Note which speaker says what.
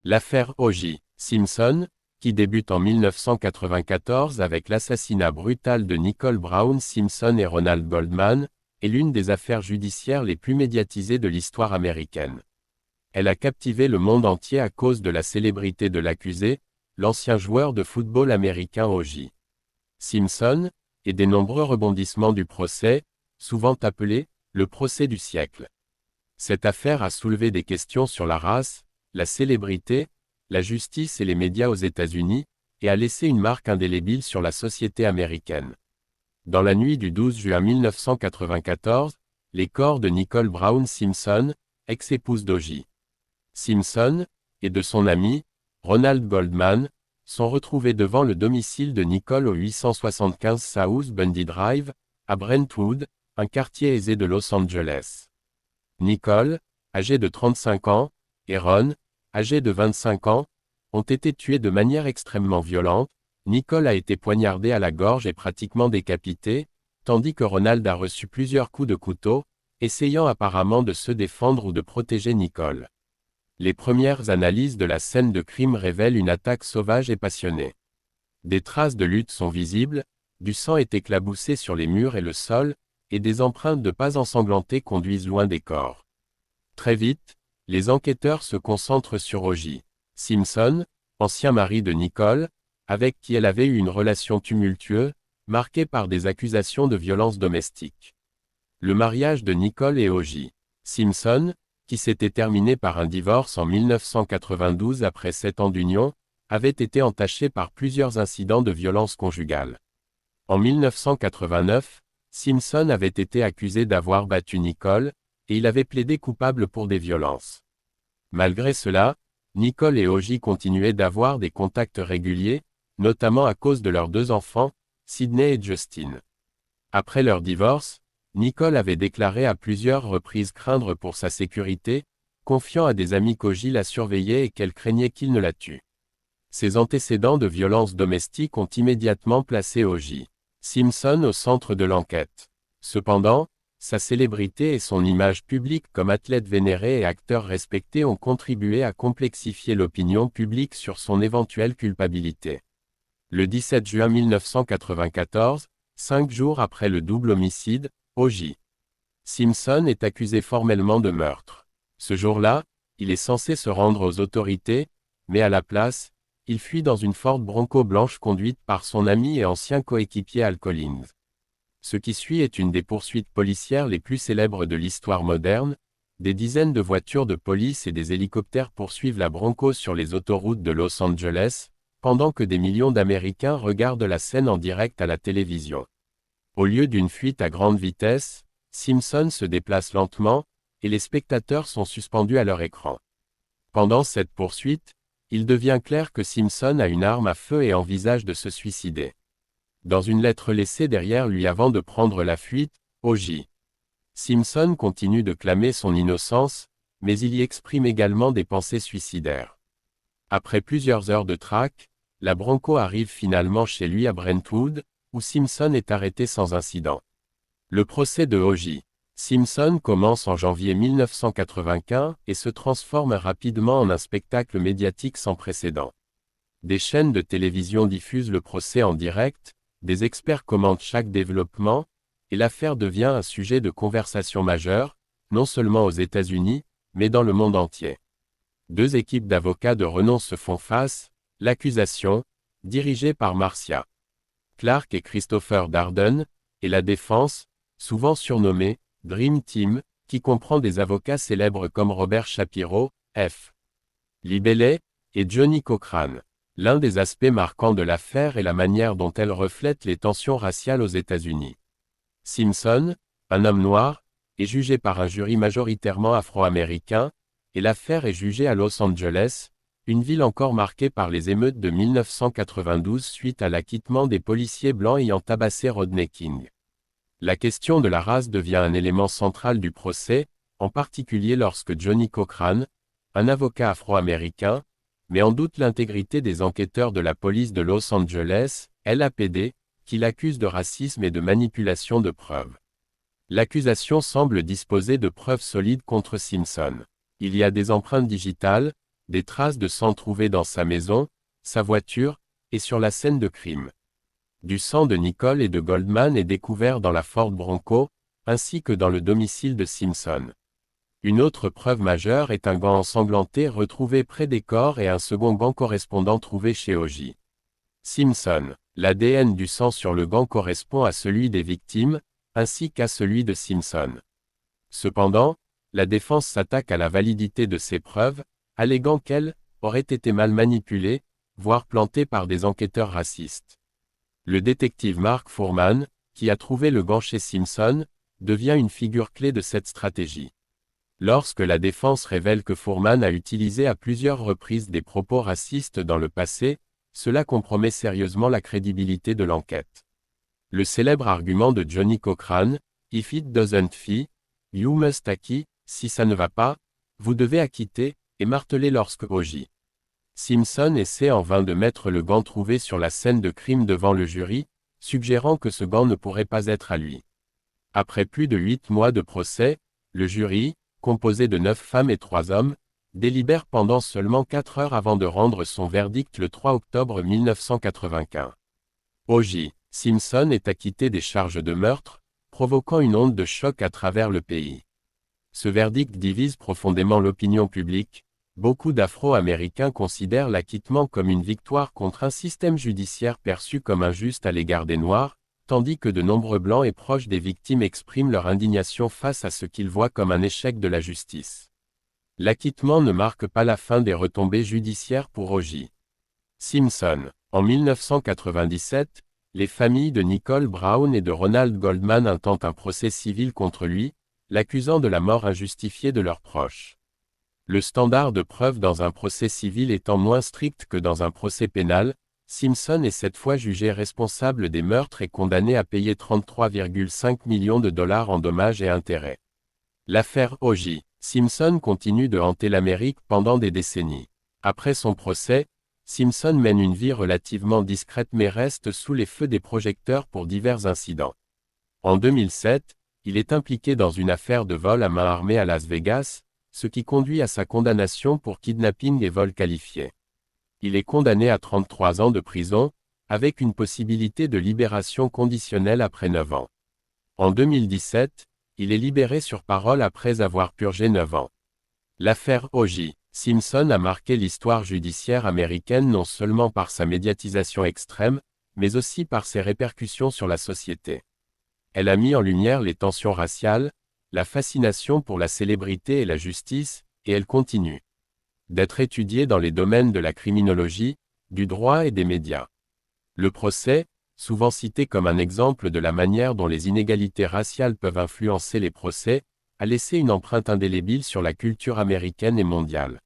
Speaker 1: L'affaire O.J. Simpson, qui débute en 1994 avec l'assassinat brutal de Nicole Brown Simpson et Ronald Goldman, est l'une des affaires judiciaires les plus médiatisées de l'histoire américaine. Elle a captivé le monde entier à cause de la célébrité de l'accusé, l'ancien joueur de football américain O.J. Simpson, et des nombreux rebondissements du procès, souvent appelé « le procès du siècle ». Cette affaire a soulevé des questions sur la race, la célébrité, la justice et les médias aux États-Unis, et a laissé une marque indélébile sur la société américaine. Dans la nuit du 12 juin 1994, les corps de Nicole Brown Simpson, ex-épouse d'O.J. Simpson, et de son ami, Ronald Goldman, sont retrouvés devant le domicile de Nicole au 875 South Bundy Drive, à Brentwood, un quartier aisé de Los Angeles. Nicole, âgée de 35 ans, et Ron, âgé de 25 ans, ont été tués de manière extrêmement violente. Nicole a été poignardée à la gorge et pratiquement décapitée, tandis que Ronald a reçu plusieurs coups de couteau, essayant apparemment de se défendre ou de protéger Nicole. Les premières analyses de la scène de crime révèlent une attaque sauvage et passionnée. Des traces de lutte sont visibles, du sang est éclaboussé sur les murs et le sol, et des empreintes de pas ensanglantées conduisent loin des corps. Très vite, les enquêteurs se concentrent sur O.J. Simpson, ancien mari de Nicole, avec qui elle avait eu une relation tumultueuse, marquée par des accusations de violence domestique. Le mariage de Nicole et O.J. Simpson, qui s'était terminé par un divorce en 1992 après 7 ans d'union, avait été entaché par plusieurs incidents de violence conjugale. En 1989, Simpson avait été accusé d'avoir battu Nicole, et il avait plaidé coupable pour des violences. Malgré cela, Nicole et O.J. continuaient d'avoir des contacts réguliers, notamment à cause de leurs 2 enfants, Sydney et Justin. Après leur divorce, Nicole avait déclaré à plusieurs reprises craindre pour sa sécurité, confiant à des amis qu'O.J. la surveillait et qu'elle craignait qu'il ne la tue. Ces antécédents de violence domestique ont immédiatement placé O.J. Simpson au centre de l'enquête. Cependant, sa célébrité et son image publique comme athlète vénéré et acteur respecté ont contribué à complexifier l'opinion publique sur son éventuelle culpabilité. Le 17 juin 1994, 5 jours après le double homicide, O.J. Simpson est accusé formellement de meurtre. Ce jour-là, il est censé se rendre aux autorités, mais à la place, il fuit dans une Ford Bronco blanche conduite par son ami et ancien coéquipier Al Collins. Ce qui suit est une des poursuites policières les plus célèbres de l'histoire moderne. Des dizaines de voitures de police et des hélicoptères poursuivent la Bronco sur les autoroutes de Los Angeles, pendant que des millions d'Américains regardent la scène en direct à la télévision. Au lieu d'une fuite à grande vitesse, Simpson se déplace lentement, et les spectateurs sont suspendus à leur écran. Pendant cette poursuite, il devient clair que Simpson a une arme à feu et envisage de se suicider. Dans une lettre laissée derrière lui avant de prendre la fuite, O.J. Simpson continue de clamer son innocence, mais il y exprime également des pensées suicidaires. Après plusieurs heures de traque, la Bronco arrive finalement chez lui à Brentwood, où Simpson est arrêté sans incident. Le procès de O.J. Simpson commence en janvier 1995 et se transforme rapidement en un spectacle médiatique sans précédent. Des chaînes de télévision diffusent le procès en direct, des experts commentent chaque développement, et l'affaire devient un sujet de conversation majeur, non seulement aux États-Unis, mais dans le monde entier. 2 équipes d'avocats de renom se font face, l'accusation, dirigée par Marcia Clark et Christopher Darden, et la défense, souvent surnommée Dream Team, qui comprend des avocats célèbres comme Robert Shapiro, F. Libellet, et Johnny Cochran. L'un des aspects marquants de l'affaire est la manière dont elle reflète les tensions raciales aux États-Unis. Simpson, un homme noir, est jugé par un jury majoritairement afro-américain, et l'affaire est jugée à Los Angeles, une ville encore marquée par les émeutes de 1992 suite à l'acquittement des policiers blancs ayant tabassé Rodney King. La question de la race devient un élément central du procès, en particulier lorsque Johnny Cochran, un avocat afro-américain, met en doute l'intégrité des enquêteurs de la police de Los Angeles, LAPD, qui l'accusent de racisme et de manipulation de preuves. L'accusation semble disposer de preuves solides contre Simpson. Il y a des empreintes digitales, des traces de sang trouvées dans sa maison, sa voiture, et sur la scène de crime. Du sang de Nicole et de Goldman est découvert dans la Ford Bronco, ainsi que dans le domicile de Simpson. Une autre preuve majeure est un gant ensanglanté retrouvé près des corps et un second gant correspondant trouvé chez O.J. Simpson. L'ADN du sang sur le gant correspond à celui des victimes, ainsi qu'à celui de Simpson. Cependant, la défense s'attaque à la validité de ces preuves, alléguant qu'elles auraient été mal manipulées, voire plantées par des enquêteurs racistes. Le détective Mark Fuhrman, qui a trouvé le gant chez Simpson, devient une figure clé de cette stratégie. Lorsque la défense révèle que Fuhrman a utilisé à plusieurs reprises des propos racistes dans le passé, cela compromet sérieusement la crédibilité de l'enquête. Le célèbre argument de Johnny Cochran, « If it doesn't fit, you must acquit » si ça ne va pas, vous devez acquitter, est martelé lorsque O.J. Simpson essaie en vain de mettre le gant trouvé sur la scène de crime devant le jury, suggérant que ce gant ne pourrait pas être à lui. Après plus de 8 mois de procès, le jury, composé de 9 femmes et 3 hommes, délibère pendant seulement 4 heures avant de rendre son verdict le 3 octobre 1995. O.J. Simpson est acquitté des charges de meurtre, provoquant une onde de choc à travers le pays. Ce verdict divise profondément l'opinion publique. Beaucoup d'Afro-Américains considèrent l'acquittement comme une victoire contre un système judiciaire perçu comme injuste à l'égard des Noirs, tandis que de nombreux Blancs et proches des victimes expriment leur indignation face à ce qu'ils voient comme un échec de la justice. L'acquittement ne marque pas la fin des retombées judiciaires pour O.J. Simpson. En 1997, les familles de Nicole Brown et de Ronald Goldman intentent un procès civil contre lui, l'accusant de la mort injustifiée de leurs proches. Le standard de preuve dans un procès civil étant moins strict que dans un procès pénal, Simpson est cette fois jugé responsable des meurtres et condamné à payer 33,5 millions de dollars en dommages et intérêts. L'affaire O.J. Simpson continue de hanter l'Amérique pendant des décennies. Après son procès, Simpson mène une vie relativement discrète mais reste sous les feux des projecteurs pour divers incidents. En 2007, il est impliqué dans une affaire de vol à main armée à Las Vegas, ce qui conduit à sa condamnation pour kidnapping et vol qualifié. Il est condamné à 33 ans de prison, avec une possibilité de libération conditionnelle après 9 ans. En 2017, il est libéré sur parole après avoir purgé 9 ans. L'affaire O.J. Simpson a marqué l'histoire judiciaire américaine non seulement par sa médiatisation extrême, mais aussi par ses répercussions sur la société. Elle a mis en lumière les tensions raciales, la fascination pour la célébrité et la justice, et elle continue d'être étudiée dans les domaines de la criminologie, du droit et des médias. Le procès, souvent cité comme un exemple de la manière dont les inégalités raciales peuvent influencer les procès, a laissé une empreinte indélébile sur la culture américaine et mondiale.